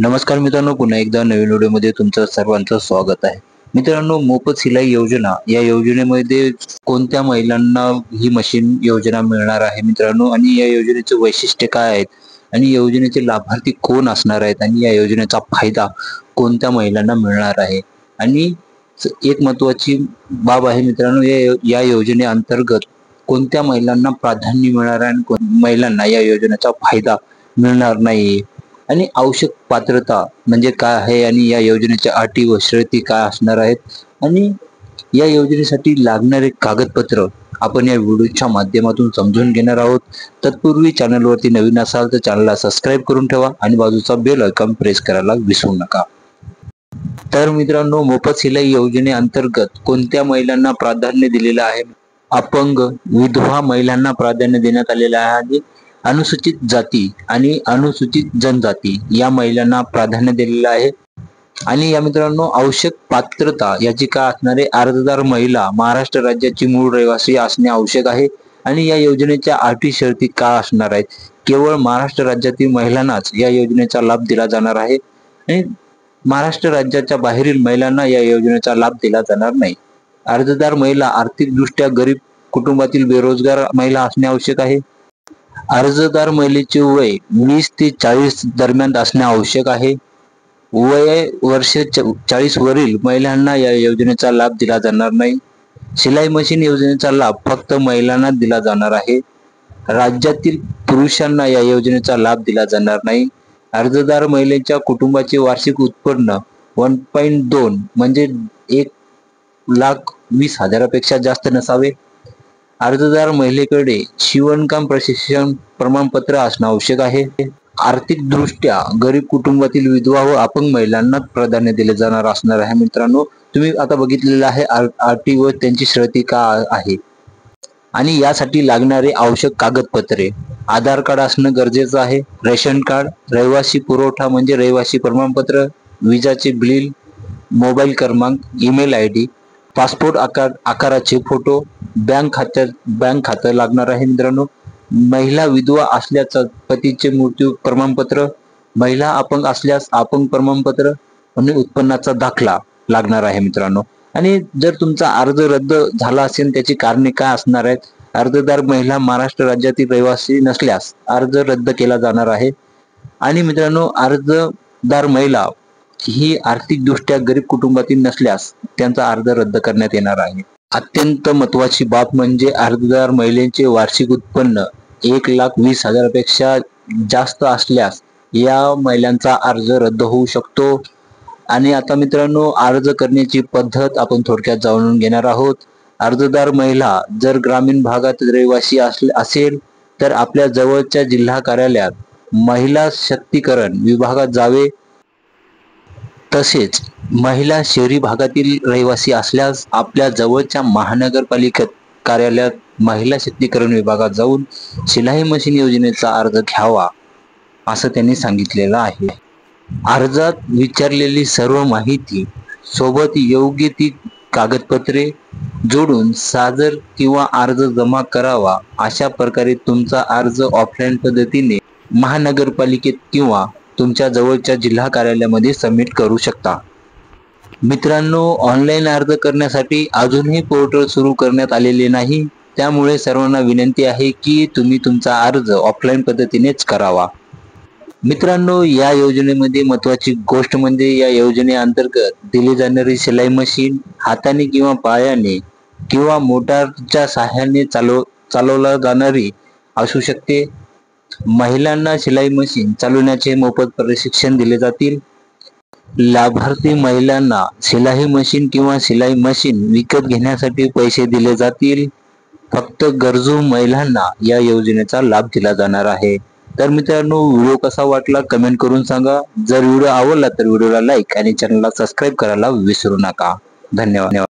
नमस्कार मित्रांनो, पुन्हा एकदा नवीन व्हिडिओमध्ये तुमचं सर्वांचं स्वागत आहे. मित्रांनो, मोफत सिलाई योजना या योजनेमध्ये कोणत्या महिलांना ही मशीन योजना मिळणार आहे मित्रांनो, आणि या योजनेचे वैशिष्ट्य काय आहेत आणि योजनेचे लाभार्थी कोण असणार आहेत आणि या योजनेचा फायदा कोणत्या महिलांना मिळणार आहे. आणि एक महत्त्वाची बाब आहे मित्रांनो, या योजनेअंतर्गत कोणत्या महिलांना प्राधान्य मिळणार आहे आणि महिलांना या योजनेचा फायदा मिळणार नाही, आणि आवश्यक पात्रता म्हणजे काय आहे, आणि या योजनेच्या अटी व शर्ती काय असणार आहेत, आणि या योजनेसाठी लागणारे कागदपत्र आपण या व्हिडिओच्या माध्यमातून समजून घेणार आहोत. तत्पूर्वी चॅनलवरती नवीन असाल तर चॅनलला सबस्क्राईब करून ठेवा आणि बाजूचा बेल आयकॉन प्रेस करायला विसरू नका. तर मित्रांनो, मोफत सिलाई योजनेअंतर्गत कोणत्या महिलांना प्राधान्य दिलेलं आहे? अपंग, विधवा महिलांना प्राधान्य देण्यात आलेलं आहे, आणि अनुसूचित जाती आणि अनुसूचित जनजाती या महिलांना प्राधान्य दिलेलं आहे. आणि या मित्रांनो, आवश्यक पात्रता याची काय असणार आहे? अर्जदार महिला महाराष्ट्र राज्याची मूळ रहिवासी असणे आवश्यक आहे. आणि या योजनेच्या अटी शर्ती काय असणार आहेत? केवळ महाराष्ट्र राज्यातील महिलांनाच या योजनेचा लाभ दिला जाणार आहे, आणि महाराष्ट्र राज्याच्या बाहेरील महिलांना या योजनेचा लाभ दिला जाणार नाही. अर्जदार महिला आर्थिकदृष्ट्या गरीब कुटुंबातील बेरोजगार महिला असणे आवश्यक आहे. अर्जदार महिलेचे वय 20 ते 40 दरम्यान असणे आवश्यक आहे. वय वर्ष 40 वरील महिलांना या योजनेचा लाभ दिला जाणार नाही. शिलाई मशीन योजनेचा लाभ फक्त महिलांना दिला जाणार आहे. राज्यातील पुरुषांना या योजनेचा लाभ दिला जाणार नाही. अर्जदार महिलेच्या कुटुंबाचे वार्षिक उत्पन्न 1.2 म्हणजे 1,20,000पेक्षा जास्त नसावे. अर्जदार महिलेकडे शिवणकाम प्रशिक्षण प्रमाणपत्र असणे आवश्यक आहे. आर्थिकदृष्ट्या गरीब कुटुंबातील विधवा व अपंग महिलांना प्राधान्य दिले जाणार असणार आहे. मित्रांनो, तुम्ही आता बघितलेलं आहे अटी व त्यांची शर्ती का आहे. आणि यासाठी लागणारे आवश्यक कागदपत्रे: आधार कार्ड असणं गरजेचं आहे, रेशन कार्ड, रहिवासी पुरवठा म्हणजे रहिवासी प्रमाणपत्र, विजाचे बिल, मोबाईल क्रमांक, ईमेल ID, पासपोर्ट आकाराचे फोटो, बँक खातं लागणार आहे. मित्रांनो, महिला विधवा असल्यास पतीचे मृत्यू प्रमाणपत्र, महिला अपंग असल्यास अपंग प्रमाणपत्र आणि उत्पन्नाचा दाखला लागणार आहे. मित्रांनो, आणि जर तुमचा अर्ज रद्द झाला असेल त्याची कारणे काय असणार आहेत? अर्जदार महिला महाराष्ट्र राज्यातील रहिवासी नसल्यास अर्ज रद्द केला जाणार आहे. आणि मित्रांनो, अर्जदार महिला ही आर्थिकदृष्ट्या गरीब कुटुंबातील नसल्यास त्यांचा अर्ज रद्द करण्यात येणार आहे. अत्यंत महत्वाची बाब म्हणजे अर्जदार महिलेचे वार्षिक उत्पन्न 1,20,000पेक्षा जास्त असल्यास या महिलांचा अर्ज रद्द होऊ शकतो. आणि आता मित्रांनो, अर्ज करण्याची पद्धत आपण थोडक्यात जाणून घेणार आहोत. अर्जदार महिला जर ग्रामीण भागात रहिवासी असेल तर आपल्या जवळच्या जिल्हा कार्यालयात महिला शक्तीकरण विभागात जावे. तसेच महिला शहरी भागातील रहिवासी असल्यास आपल्या जवळच्या महानगरपालिका कार्यालयात महिला शक्तीकरण विभागात जाऊन शिलाई मशीन योजनेचा अर्ज घ्यावा, असं त्यांनी सांगितलेलं आहे. अर्जात विचारलेली सर्व माहिती सोबत योग्य ती कागदपत्रे जोडून सादर किंवा अर्ज जमा करावा. अशा प्रकारे तुमचा अर्ज ऑफलाईन पद्धतीने महानगरपालिकेत किंवा तुमच्या जवळच्या जिल्हा कार्यालयामध्ये सबमिट करू शकता. मित्रांनो, ऑनलाईन अर्ज करण्यासाठी अजूनही पोर्टल सुरू करण्यात आलेले नाही, त्यामुळे सर्वांना विनंती आहे की तुम्ही तुमचा अर्ज ऑफलाईन पद्धतीनेच करावा. मित्रांनो, या योजनेमध्ये महत्त्वाची गोष्ट म्हणजे या योजनेअंतर्गत दिली जाणारी शिलाई मशीन हाताने किंवा पायाने किंवा मोटारच्या सहाय्याने चालवला जाणारी असू शकते. महिलांना शिलाई मशीन चालवण्याचे मोफत प्रशिक्षण दिले जातील. लाभार्थी महिलांना शिलाई मशीन किंवा शिलाई मशीन विकत घेण्यासाठी पैसे दिले जातील. फक्त गरजू महिलांना या योजनेचा लाभ दिला जाणार आहे. तर मित्रांनो, व्हिडिओ कसा वाटला कमेंट करून सांगा. जर व्हिडिओ आवडला तर व्हिडिओला लाईक आणि चॅनलला सबस्क्राईब करायला विसरू नका. धन्यवाद.